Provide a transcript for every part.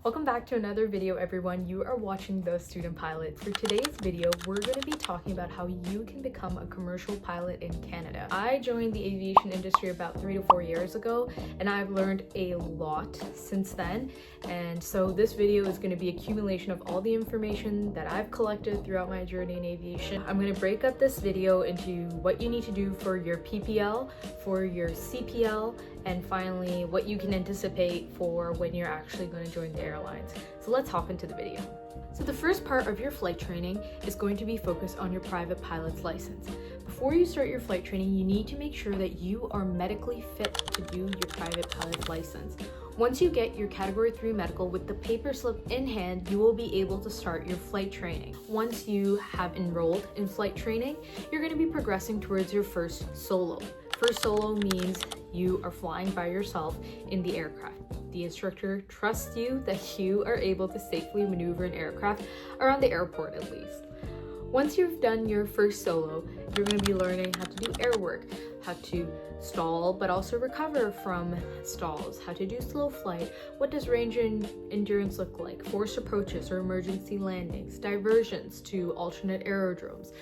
Welcome back to another video, everyone. You are watching The Student Pilot. For today's video, we're going to be talking about how you can become a commercial pilot in Canada. I joined the aviation industry about 3 to 4 years ago, and I've learned a lot since then. And so this video is going to be accumulation of all the information that I've collected throughout my journey in aviation. I'm going to break up this video into what you need to do for your PPL, for your CPL, and finally what you can anticipate for when you're actually going to join the airlines. So let's hop into the video. So the first part of your flight training is going to be focused on your private pilot's license. Before you start your flight training, you need to make sure that you are medically fit to do your private pilot's license. Once you get your Category 3 medical with the paper slip in hand, you will be able to start your flight training. Once you have enrolled in flight training, you're going to be progressing towards your first solo. First solo means you are flying by yourself in the aircraft. The instructor trusts you that you are able to safely maneuver an aircraft around the airport at least. Once you've done your first solo, you're going to be learning how to do air work, how to stall but also recover from stalls, how to do slow flight, what does range and endurance look like, forced approaches or emergency landings, diversions to alternate aerodromes,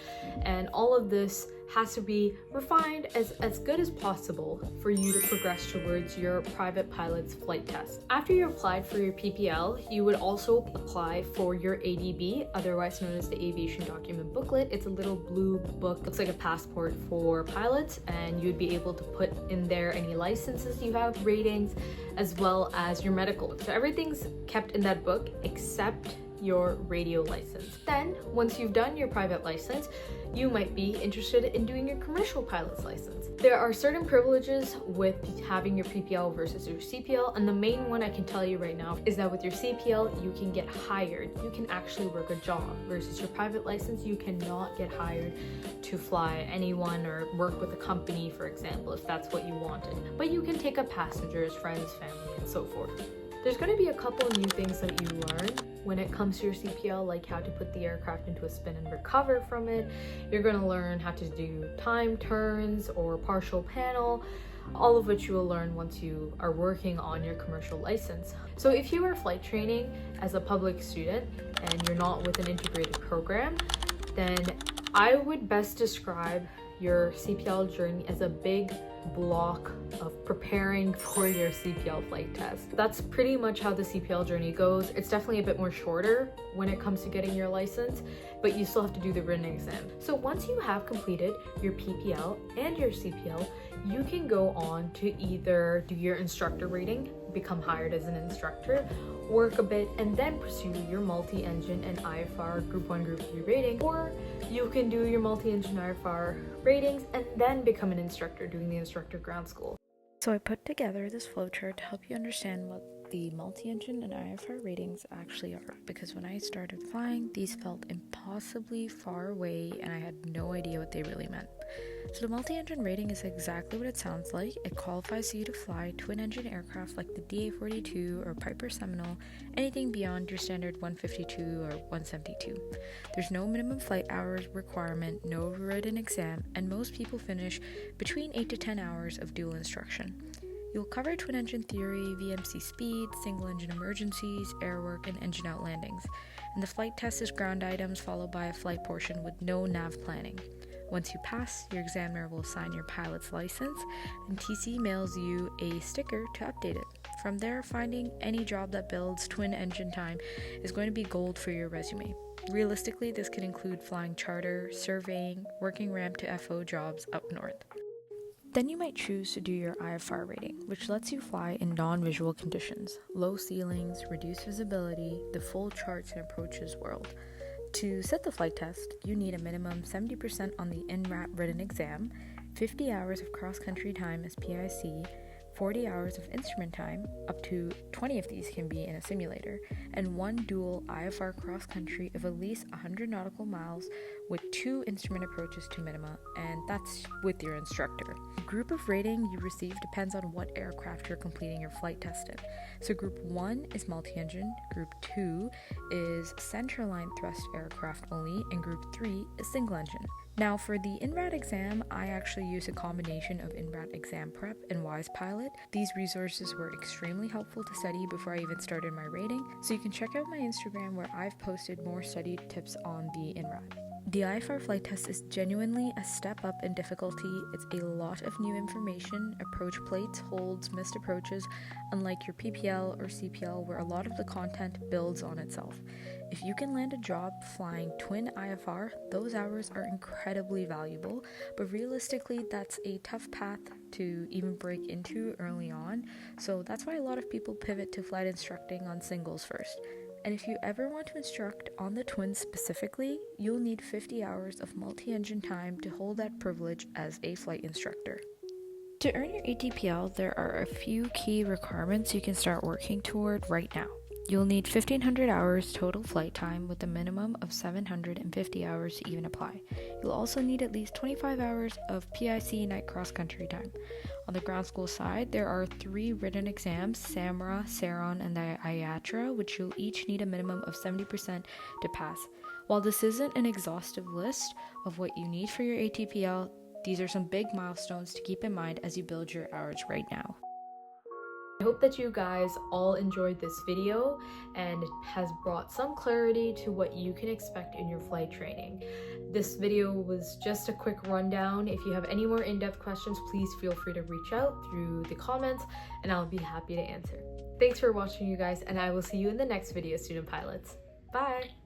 and all of this has to be refined as good as possible for you to progress towards your private pilot's flight test. After you applied for your PPL, you would also apply for your ADB, otherwise known as the Aviation Document Booklet. It's a little blue book, looks like a passport for pilots, and you'd be able to put in there any licenses you have, ratings, as well as your medical. So everything's kept in that book except your radio license. Then, once you've done your private license, you might be interested in doing your commercial pilot's license. There are certain privileges with having your PPL versus your CPL, and the main one I can tell you right now is that with your CPL, you can get hired. You can actually work a job, versus your private license, you cannot get hired to fly anyone or work with a company, for example, if that's what you wanted. But you can take up passengers, friends, family, and so forth. There's going to be a couple new things that you learn when it comes to your CPL, like how to put the aircraft into a spin and recover from it. You're going to learn how to do time turns or partial panel, all of which you will learn once you are working on your commercial license. So if you are flight training as a public student and you're not with an integrated program, then I would best describe your CPL journey as a big block of preparing for your CPL flight test. That's pretty much how the CPL journey goes. It's definitely a bit more shorter when it comes to getting your license, but you still have to do the written exam. So once you have completed your PPL and your CPL, you can go on to either do your instructor rating, become hired as an instructor, work a bit, and then pursue your multi-engine and IFR Group 1, Group 3 rating, or you can do your multi-engine IFR ratings and then become an instructor doing the instructor ground school. So I put together this flowchart to help you understand what the multi-engine and IFR ratings actually are, because when I started flying, these felt impossibly far away and I had no idea what they really meant. So the multi-engine rating is exactly what it sounds like. It qualifies you to fly twin-engine aircraft like the DA-42 or Piper Seminole, anything beyond your standard 152 or 172. There's no minimum flight hours requirement, no written exam, and most people finish between 8 to 10 hours of dual instruction. You'll cover twin-engine theory, VMC speed, single-engine emergencies, airwork, and engine-out landings. And the flight test is ground items followed by a flight portion with no nav planning. Once you pass, your examiner will assign your pilot's license, and TC mails you a sticker to update it. From there, finding any job that builds twin-engine time is going to be gold for your resume. Realistically, this can include flying charter, surveying, working ramp to FO jobs up north. Then you might choose to do your IFR rating, which lets you fly in non-visual conditions, low ceilings, reduced visibility, the full charts and approaches world. To set the flight test, you need a minimum 70% on the NRAP written exam, 50 hours of cross-country time as PIC, 40 hours of instrument time, up to 20 of these can be in a simulator, and one dual IFR cross-country of at least 100 nautical miles with 2 instrument approaches to minima, and that's with your instructor. The group of rating you receive depends on what aircraft you're completing your flight test in. So Group 1 is multi-engine, Group 2 is centerline thrust aircraft only, and Group 3 is single-engine. Now for the INRAD exam, I actually use a combination of INRAD exam prep and Wise Pilot. These resources were extremely helpful to study before I even started my rating, so you can check out my Instagram where I've posted more study tips on the INRAD. The IFR flight test is genuinely a step up in difficulty. It's a lot of new information, approach plates, holds, missed approaches, unlike your PPL or CPL where a lot of the content builds on itself. If you can land a job flying twin IFR, those hours are incredibly valuable, but realistically that's a tough path to even break into early on, so that's why a lot of people pivot to flight instructing on singles first. And if you ever want to instruct on the twins specifically, you'll need 50 hours of multi-engine time to hold that privilege as a flight instructor. To earn your ATPL, there are a few key requirements you can start working toward right now. You'll need 1,500 hours total flight time with a minimum of 750 hours to even apply. You'll also need at least 25 hours of PIC night cross-country time. On the ground school side, there are 3 written exams, SAMRA, SARON, and the IATRA, which you'll each need a minimum of 70% to pass. While this isn't an exhaustive list of what you need for your ATPL, these are some big milestones to keep in mind as you build your hours right now. I hope that you guys all enjoyed this video and it has brought some clarity to what you can expect in your flight training. This video was just a quick rundown. If you have any more in-depth questions, please feel free to reach out through the comments and I'll be happy to answer. Thanks for watching, you guys, and I will see you in the next video, student pilots. Bye!